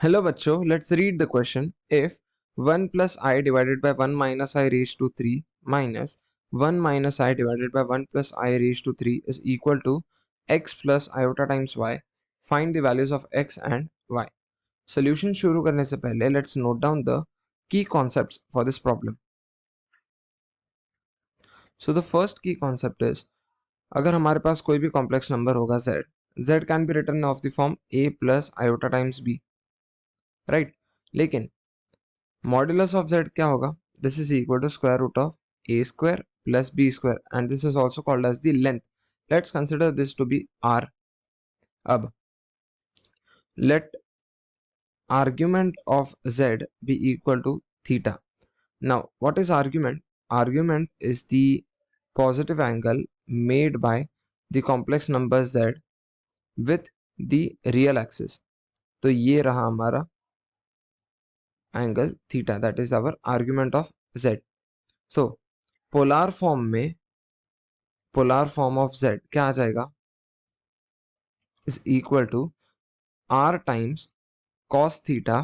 Hello बच्चों, let's read the question. If 1 plus I divided by 1 minus I raised to 3 minus 1 minus I divided by 1 plus I raised to 3 is equal to x plus iota times y, find the values of x and y. Solution शुरू करने से पहले let's note down the key concepts for this problem. So the first key concept is, अगर हमारे पास कोई भी complex number होगा z can be written of the form a plus iota times b, right? लेकिन मॉड्यूलस ऑफ z क्या होगा? This is equal to square root of a square plus b square and this is also called as the length. Let's consider this to be r. अब let argument of z be equal to theta. Now what is argument? Argument is the positive angle made by the complex number z with the real axis. तो ये रहा हमारा angle theta, that is our argument of z. So polar form of z क्या आ जाएगा? Is equal to r times cos theta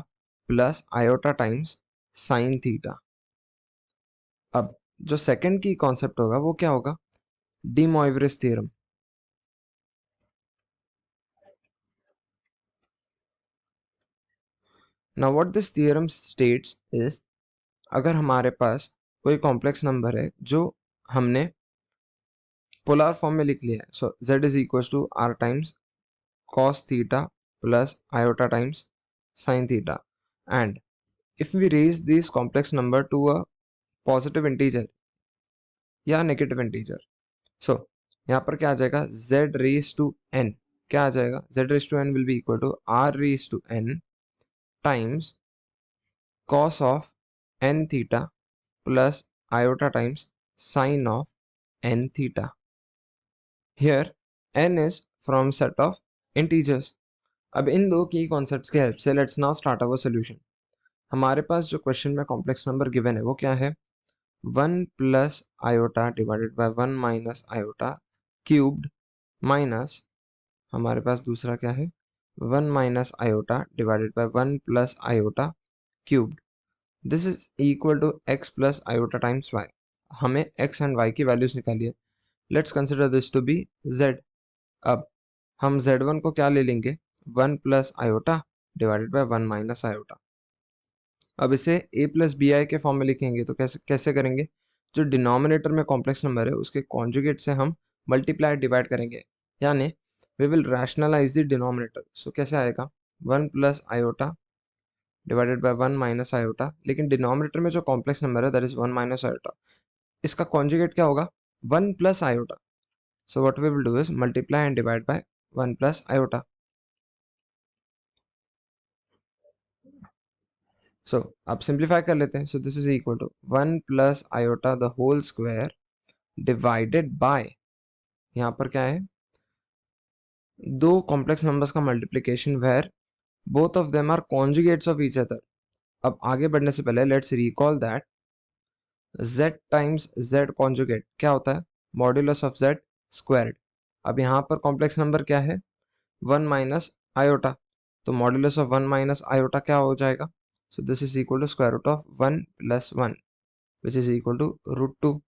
plus iota times sine theta. अब जो second की कॉन्सेप्ट होगा वो क्या होगा? De Moivre's theorem. Now what this theorem states is, अगर हमारे पास कोई कॉम्प्लेक्स नंबर है जो हमने पोलर फॉर्म में लिख लिया है, so z is equal to r times cos theta plus iota times sin theta, and if we raise this complex number to a positive integer या negative integer, so यहाँ पर क्या आ जाएगा? z raised to n क्या आ जाएगा? z raised to n will be equal to r raised to n times cos of n theta plus iota times sin of n theta. Here n is from set of integers. अब इन दो की concepts के help से let's now start our solution. हमारे पास जो question में complex number given है वो क्या है? 1 plus iota divided by 1 minus iota cubed minus हमारे पास दूसरा क्या है? 1 minus iota divided by 1 plus iota cubed. This is equal to x plus iota times y. हमें x एंड y की वैल्यूज निकालिए. Let's consider this to be z. अब हम z1 को क्या ले लेंगे? 1 plus iota divided by 1 minus iota. अब इसे a प्लस बी आई के फॉर्म में लिखेंगे तो कैसे कैसे करेंगे? जो डिनोमिनेटर में कॉम्प्लेक्स नंबर है उसके कॉन्जुगेट से हम मल्टीप्लाई डिवाइड करेंगे, यानी we will rationalise the denominator. So कैसे आएगा? 1 plus iota divided by 1 minus iota, लेकिन डिनोमिनेटर में जो कॉम्प्लेक्स नंबर है दैट इज 1 माइनस आयोटा. इसका कॉन्जुगेट क्या होगा? 1 plus iota. So what we will do is multiply and divide by 1 plus iota. So अब सिंप्लीफाई कर लेते हैं. So this is equal to 1 plus iota the whole square divided by, यहाँ पर क्या है? दो कॉम्प्लेक्स नंबर्स का multiplication where both of them are conjugates of each other. अब आगे बढ़ने से पहले let's recall that z times z conjugate क्या होता है? Modulus of z squared. अब यहाँ पर कॉम्प्लेक्स नंबर क्या है? 1 माइनस आयोटा. तो मॉड्यूलस ऑफ 1 माइनस आयोटा क्या हो जाएगा? So this is equal to square root of 1 plus 1 which is equal to root 2.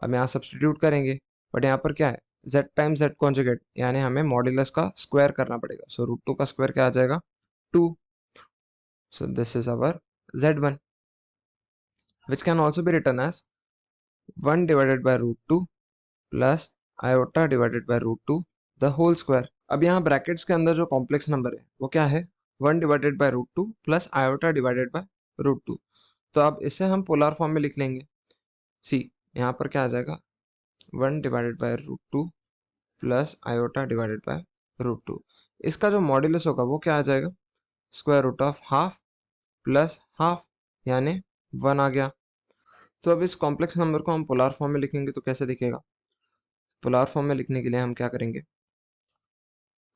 अब यहाँ सब्सटीट्यूट करेंगे, बट यहाँ पर क्या है? z टाइम्स z कॉन्जुगेट, यानी हमें मॉड्यूलस का स्क्वायर करना पड़ेगा. सो रूट 2 का स्क्वायर क्या आ जाएगा? 2. सो this is our z1, which can also be written as 1 divided by root 2 plus iota divided by root 2 the whole square. अब यहाँ ब्रैकेट्स के अंदर जो कॉम्प्लेक्स नंबर है वो क्या है? 1 divided by root 2 plus iota divided by root 2. तो अब इसे हम पोलर फॉर्म में लिख लेंगे. सी यहाँ पर क्या आ जाएगा? 1 divided by root 2 plus iota divided by root 2. इसका जो मॉड्यूलस होगा वो क्या आ जाएगा? Square root of half plus half, यानी 1 आ गया. तो अब इस कॉम्प्लेक्स नंबर को हम पोलर फॉर्म में लिखेंगे तो कैसे दिखेगा? पोलर फॉर्म में लिखने के लिए हम क्या करेंगे?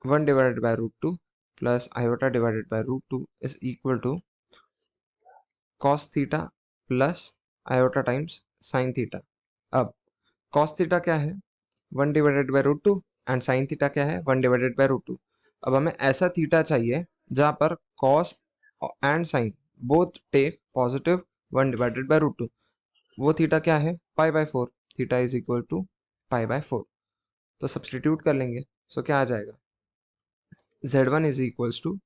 1 divided by root 2 plus iota divided by root 2 is equal to cos theta plus iota times sine theta. अब cos थीटा क्या है? 1 divided by root 2 and sine theta क्या है? 1 डिवाइडेड बाय रूट 2. अब हमें ऐसा थीटा चाहिए जहाँ पर cos and sine both take positive 1 divided by root 2। वो थीटा क्या है? Pi by 4। Theta is equal to pi by 4। तो सब्सटीट्यूट कर लेंगे, सो क्या आ जाएगा? z1 is equals to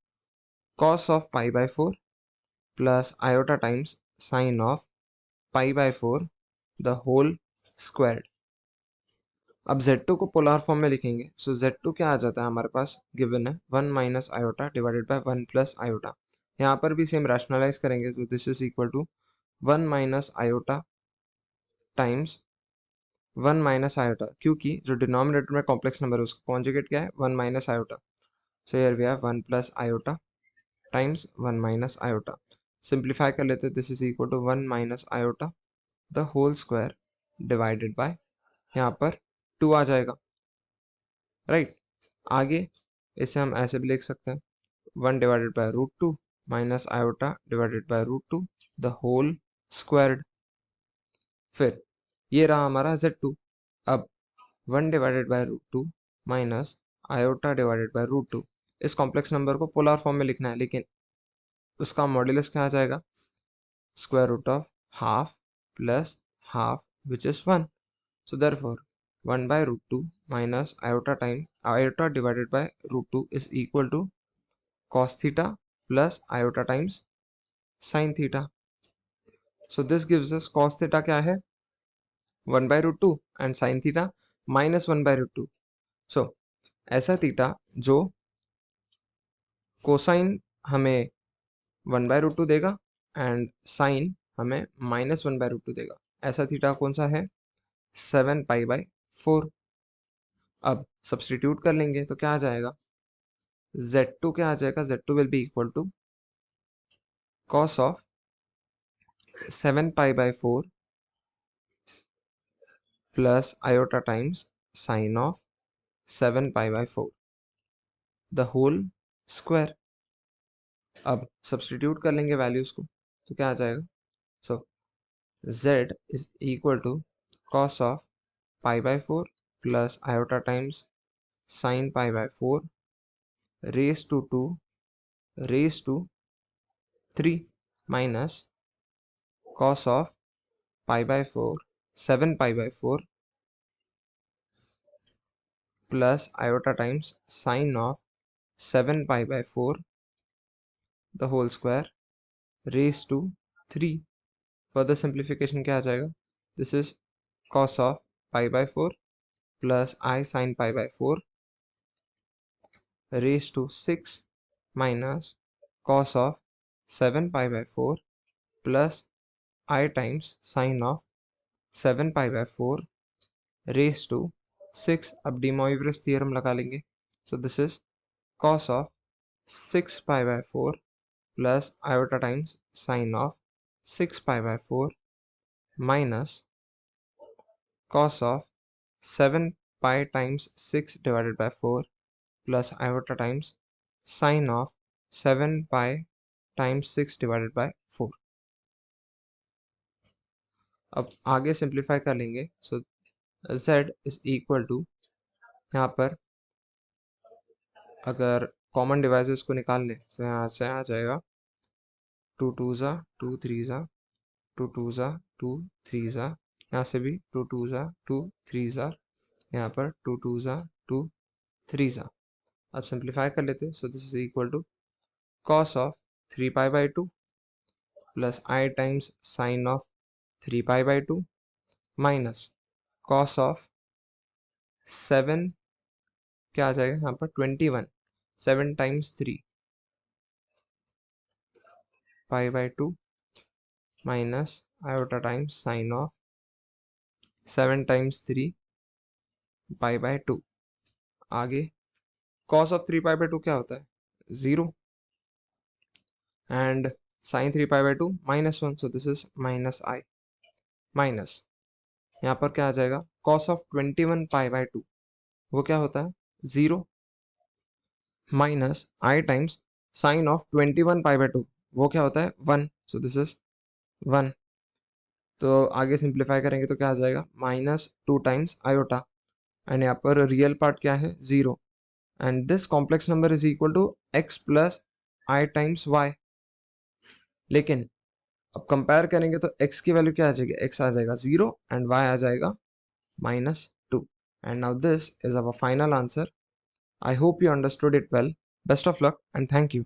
cos of pi by 4 plus iota times sine of pi by 4 the whole squared. अब z2 को पोलर फॉर्म में लिखेंगे, सो z2 क्या आ जाता है हमारे पास? गिवन है 1 minus iota divided by 1 plus iota. यहाँ पर भी सेम रैशनलाइज करेंगे, तो this is equal to 1 minus iota times 1 minus iota, क्योंकि जो डिनोमिनेटर में कॉम्प्लेक्स नंबर है उसका कॉन्जुगेट क्या है? 1 minus iota. So here we have 1 plus iota times 1 minus iota. Simplify कर लेते हैं, this is equal to 1 minus iota the whole square divided by, यहाँ पर 2 आ जाएगा, राइट। आगे इसे हम ऐसे भी लिख सकते हैं 1 divided by root 2 minus iota divided by root 2 the whole squared. फिर ये रहा हमारा z2। अब 1 divided by root 2 minus iota divided by root 2, इस कॉम्प्लेक्स नंबर को पोलर फॉर्म में लिखना है, लेकिन उसका मॉड्यूलस क्या आ जाएगा? Square root of half plus half which is 1। So therefore 1 by root 2 minus iota divided by root 2 is equal to cos theta plus iota times sin theta. So this gives us cos theta क्या है? 1 by root 2 and sin theta minus 1 by root 2. So ऐसा theta जो cosine हमें 1 by root 2 देगा and sign हमें minus 1 by root 2 देगा, ऐसा theta कौन सा है? 7 पाई बाई 4। अब सब्सटीट्यूट कर लेंगे तो क्या आ जाएगा? z2 क्या आ जाएगा? z2 will be equal to cos of 7 pi by 4 plus iota times sine of 7 pi by 4 the whole square. अब सब्सटीट्यूट कर लेंगे वैल्यूज को, तो क्या आ जाएगा? So z is equal to cos of pi by 4 plus iota times sine pi by 4 raise to 2 raise to 3 minus cos of pi by 4 7 pi by 4 plus iota times sine of 7 pi by 4 the whole square raise to 3। Further simplification क्या आ जाएगा? This is cos of pi by 4 plus I sine pi by 4 raise to 6 minus cos of 7 pi by 4 plus I times sine of 7 pi by 4 raise to 6। अब de Moivre's theorem लगा लेंगे, so this is cos of 6 pi by 4 plus iota times sine of 6 pi by 4 minus cos of 7 pi times 6 divided by 4 plus iota times sine of 7 pi times 6 divided by 4। अब आगे simplify कर लेंगे, सो z is equal to, यहाँ पर अगर common devices को निकाल लें तो यहाँ से आ जाएगा 2 2 ज़ा 2 3 ज़ा 2 2 ज़ा 2 3 ज़ा, यहाँ से भी 2 2 ज़ा 2 3 ज़ा, यहाँ पर 2 2 ज़ा 2 3 ज़ा। अब सिंप्लीफाई कर लेते हैं, so this is equal to cos of 3 pi by 2 plus I times sine of 3 pi by 2 minus cos of 7 क्या आ जाएगा यहाँ पर? 21 7 times 3 pi by 2 minus iota times sine of 7 times 3 pi by 2। आगे cos of 3 pi by 2 क्या होता है? 0 and sine 3 pi by 2 -1, so this is minus I minus यहाँ पर क्या आ जाएगा? cos ऑफ 21 पाई बाई 2 वो क्या होता है? 0 minus I times sine of 21 pi by 2 वो क्या होता है? 1, सो दिस इज 1। तो आगे सिंप्लीफाई करेंगे तो क्या आ जाएगा? -2 टाइम्स आयोटा एंड यहाँ पर रियल पार्ट क्या है? 0 and this complex number is equal to x plus I times y। लेकिन अब कंपेयर करेंगे तो x की वैल्यू क्या आ जाएगी, x आ जाएगा 0 एंड y आ जाएगा -2. And now this is our final answer. I hope you understood it well. Best of luck and thank you.